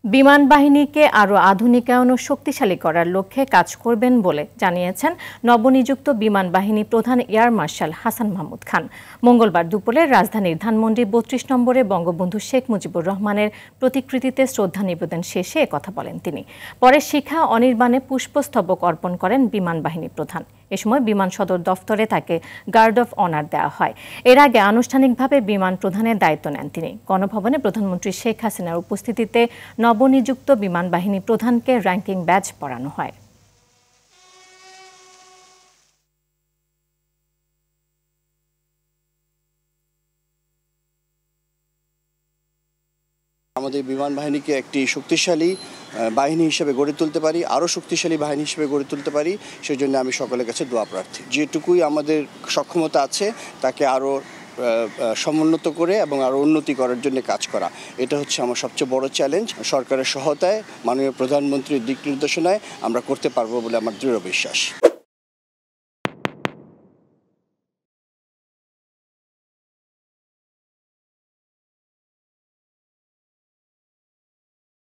বিমান বাহিনীকে আরও আধুনিকায়ন ও শক্তিশালী করার লক্ষ্যে কাজ করবেন বলে জানিয়েছেন নবনিযুক্ত বিমান বাহিনী প্রধান এয়ার মার্শাল হাসান মাহমুদ খান। মঙ্গলবার দুপুরে রাজধানীর ধানমন্ডি ৩২ নম্বরে বঙ্গবন্ধু শেখ মুজিবুর রহমানের প্রতিকৃতিতে শ্রদ্ধা নিবেদন শেষে একথা বলেন তিনি। পরে শিখা অনির্বাণে পুষ্পস্তবক অর্পণ করেন বিমান বাহিনী প্রধান। এ সময় বিমান সদর দফতরে তাকে গার্ড অফ অনার দেওয়া হয়। এর আগে আনুষ্ঠানিকভাবে বিমান প্রধানের দায়িত্ব নেন তিনি। গণভবনে প্রধানমন্ত্রী শেখ হাসিনার উপস্থিতিতে নবনিযুক্ত বিমান বাহিনী প্রধানকে র্যাঙ্কিং ব্যাজ পরানো হয়। আমাদের বিমান বাহিনীকে একটি শক্তিশালী বাহিনী হিসেবে গড়ে তুলতে পারি, আরও শক্তিশালী বাহিনী হিসেবে গড়ে তুলতে পারি। সেই জন্য আমি সকলের কাছে দোয়া প্রার্থী। যেটুকুই আমাদের সক্ষমতা আছে তাকে আরও সমুন্নত করে এবং আরও উন্নতি করার জন্য কাজ করা, এটা হচ্ছে আমার সবচেয়ে বড় চ্যালেঞ্জ। সরকারের সহায়তায়, মাননীয় প্রধানমন্ত্রীর দিক নির্দেশনায় আমরা করতে পারবো বলে আমার দৃঢ় বিশ্বাস।